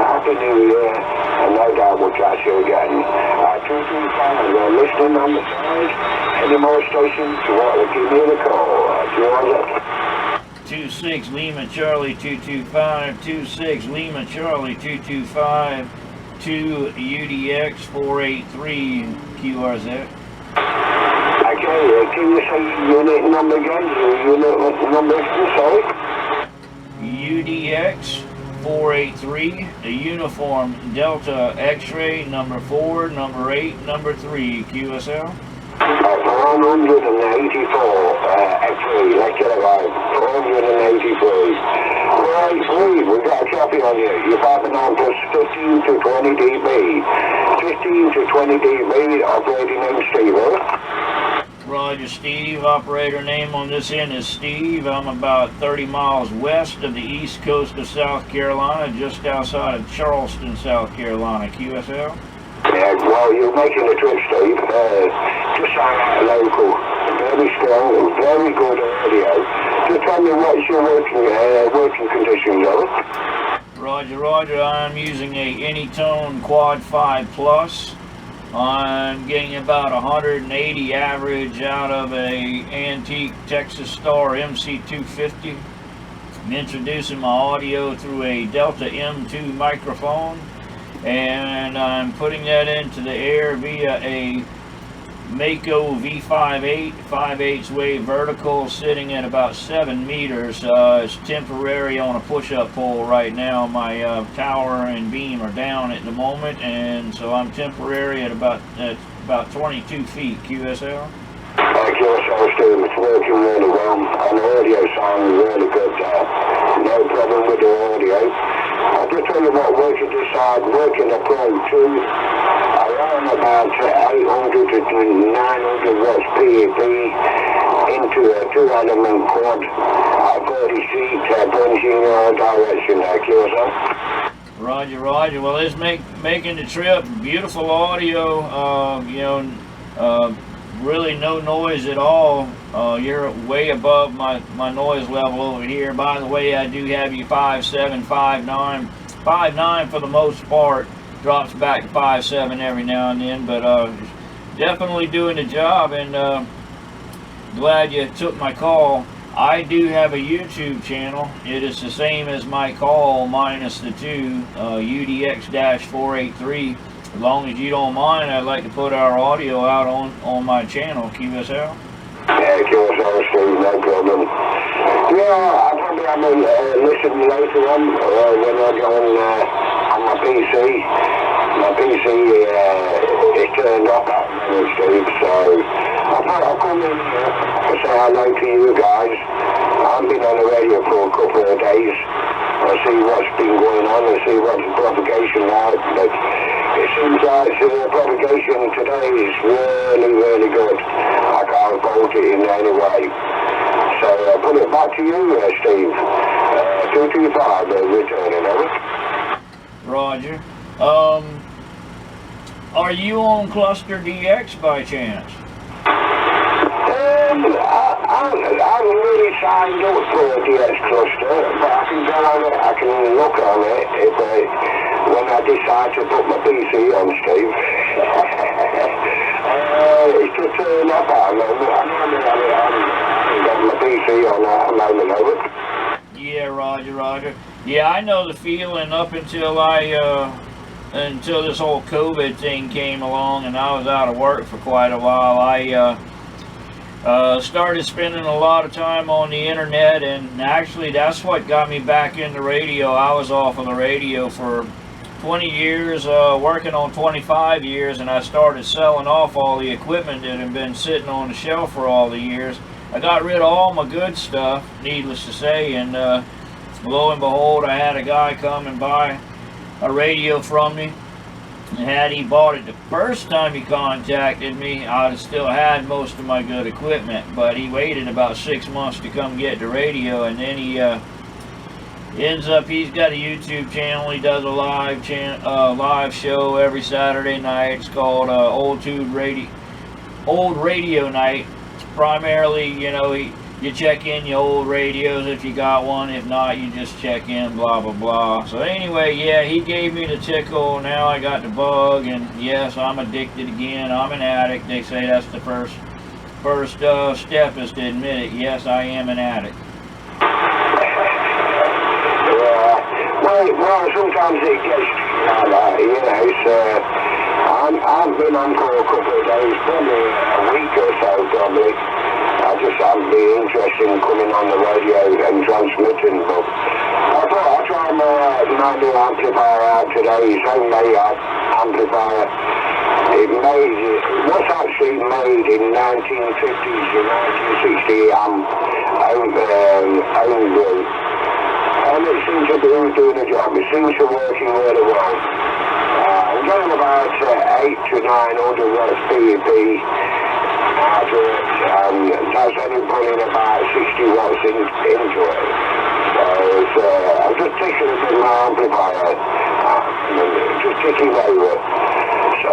Happy New Year, and no doubt we'll catch you again. 225, listening on the side. Any more stations, well, give me the call. Do you want it? 26 Lima Charlie 225, 26 Lima Charlie 225, 2 UDX 483 QRZ. Okay, can you say unit number again? Unit number, sorry? UDX 483, the uniform Delta X-ray number 4, number 8, number 3 QSL. 484, actually, let's get it right, 483. Right, we've got a copy on you. You're popping on plus 15 to 20 dB. 15 to 20 dB, operating name Steve, Roger, Steve. Operator name on this end is Steve. I'm about 30 miles west of the east coast of South Carolina, just outside of Charleston, South Carolina. QSL? Yeah, well, you're making the trip, Steve. Just sound like a local. Very strong, very good audio. Just tell me what's your working conditions, Roger, Roger. I'm using a Anytone Quad 5 Plus. I'm getting about 180 average out of a antique Texas Star MC250. I'm introducing my audio through a Delta M2 microphone, and I'm putting that into the air via a Mako V58 5/8 wave vertical, sitting at about 7 meters. It's temporary on a push-up pole right now. My tower and beam are down at the moment, and so I'm temporary at about 22 feet. QSL? QSL, Steve, it's working really well, and the audio sounds really good there. No problem with the audio. I'll just tell you what, working a Pro 2, around about 800 to 900 watts PEP into a 2-element quad at 30 seats, pointing in your direction there, QSL. Roger, Roger. Well, it's making the trip. Beautiful audio, really no noise at all. You're way above my noise level over here. By the way, I do have you 5.7, 5.9. 5.9 for the most part. Drops back to 5.7 every now and then, but definitely doing the job, and glad you took my call. I do have a YouTube channel. It is the same as my call minus the 2, UDX-483. As long as you don't mind, I'd like to put our audio out on my channel, QSL. Yeah, QSL, Steve, no problem. Yeah, I'll probably have a listen later on when I go on my PC. My PC is turned off at the moment, Steve, so I'll come in to say hello to you guys. I've been on the radio for a couple of days. I'll see what's been going on and see what's the propagation like, but it seems like the propagation today is really, really good. I can't fault it in any way. So I'll put it back to you, Steve. 225, returning, over. Roger. Are you on Cluster DX by chance? I'm really signed up for a DX cluster, but I can go on it, I can look on it if when I decide to put my PC on, Steve. It's just turned up at the moment. I haven't got my PC on at the moment, over. Yeah, Roger, Roger. Yeah, I know the feeling up until until this whole COVID thing came along and I was out of work for quite a while. I started spending a lot of time on the internet, and actually that's what got me back into radio. I was off of the radio for 20 years, working on 25 years, and I started selling off all the equipment that had been sitting on the shelf for all the years. I got rid of all my good stuff, needless to say, and lo and behold, I had a guy come and buy a radio from me. And had he bought it the first time he contacted me, I'd have still had most of my good equipment, but he waited about 6 months to come get the radio, and then he ends up, he's got a YouTube channel. He does a live show every Saturday night. It's called Old Radio Night. Primarily, you know, he you check in your old radios if you got one. If not, you just check in, blah blah blah. So anyway, yeah, he gave me the tickle. Now I got the bug, and yes, I'm addicted again. I'm an addict. They say that's the first step is to admit it. Yes, I am an addict. Well, sometimes it gets like that, you know. I've been on for a couple of days, probably a week or so, probably. I just haven't been interested in coming on the radio and transmitting, but I thought I'd try my new amplifier out today. It's homemade amplifier. It was actually made in 1950s to 1960 homebrew. And it seems to be doing the job. It seems to be working really well. I'm getting about 8 to 900 watts PEP out of it, and that's only pulling about 60 watts into it. So I'm just ticking it with my amplifier, just ticking over. So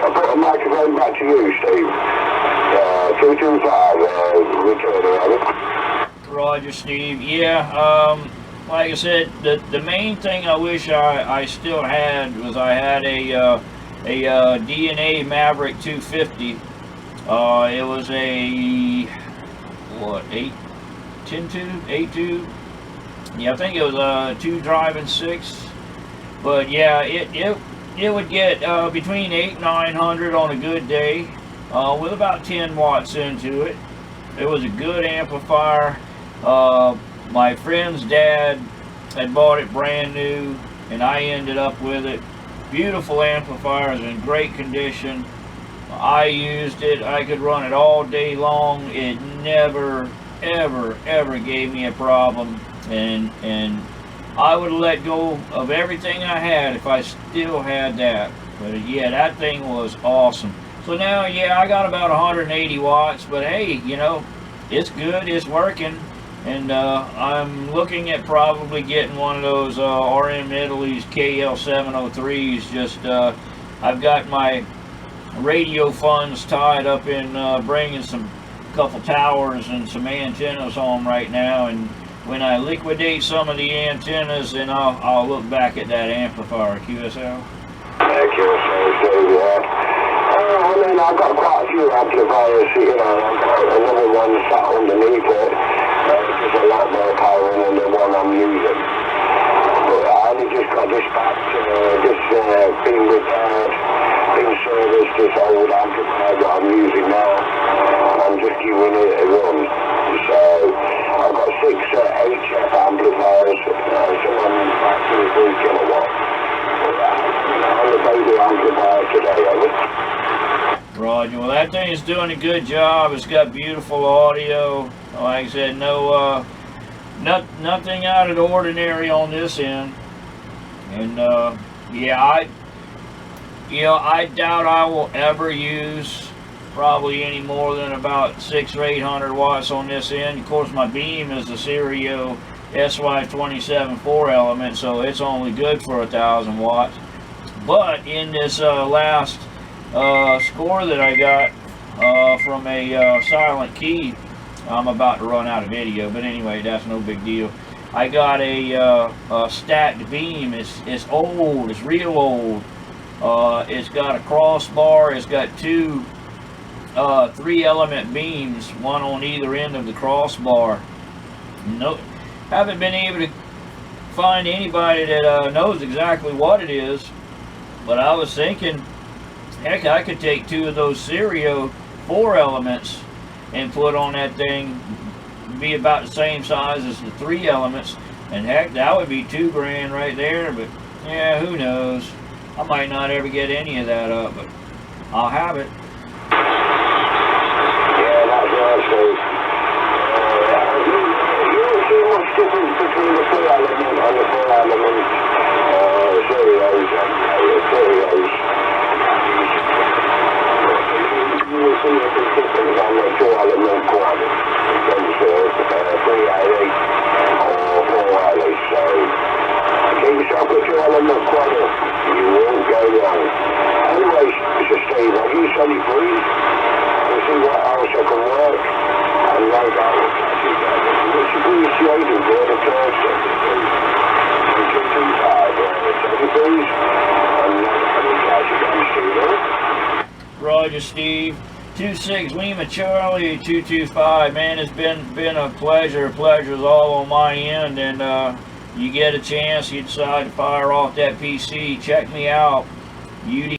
I put the microphone back to you, Steve. 225, return. Roger, Steve. Yeah, like I said, the main thing I wish I still had was I had a DNA Maverick 250. It was a what, 10 tube, 8 tube. Yeah, I think it was a 2 drive and 6. But yeah, it would get between 800 and 900 on a good day, with about 10 watts into it. It was a good amplifier. My friend's dad had bought it brand new, and I ended up with it. Beautiful amplifier, it's in great condition. I used it. I could run it all day long. It never, ever gave me a problem, and I would have let go of everything I had if I still had that. But yeah, that thing was awesome. So now, yeah, I got about 180 watts, but hey, you know, it's good, it's working. And I'm looking at probably getting one of those RM Italy's KL703s. Just I've got my radio funds tied up in bringing some couple towers and some antennas home right now. And when I liquidate some of the antennas, then I'll look back at that amplifier. QSL. QSL, I mean, I've got quite a few amplifiers, you know. I've got another one sat underneath it. There's a lot more power than the one I'm using. But I only just got this back, being repaired, being serviced, this old amplifier that I'm using now. And I'm just giving it a run. So I've got 6 HF amplifiers, some on 2 kilowatts. I'm the baby amplifier today, I think. Roger. Well, that thing is doing a good job. It's got beautiful audio. Like I said, no, nothing out of the ordinary on this end. And yeah, I doubt I will ever use probably any more than about 600 or 800 watts on this end. Of course, my beam is a Serio SY27 4-element, so it's only good for 1,000 watts. But in this last score that I got from a silent key, I'm about to run out of video, but anyway, that's no big deal. I got a stacked beam. It's old. It's real old. It's got a crossbar. It's got 2 3-element beams, one on either end of the crossbar. No, haven't been able to find anybody that knows exactly what it is, but I was thinking, heck, I could take 2 of those Serio 4-elements and put on that thing, be about the same size as the 3 elements, and heck, that would be $2 grand right there. But yeah, who knows? I might not ever get any of that up, but I'll have it. Yeah, that's right, Steve. You don't see much difference between the 3-element and the 4-element Serios and Serios. You will see a big difference on the 2-element quad against 3-element or 4-element. So keep yourself a 2-element quad, you won't go wrong. Anyway, Mr. Steve, have you said it free? I'll see what else I can work, and no doubt we'll catch you please. And I will catch you again, Steve. Roger, Steve. 26 Lima Charlie 225. Man, it's been a pleasure. Pleasure's all on my end, and you get a chance, you decide to fire off that PC, check me out. UD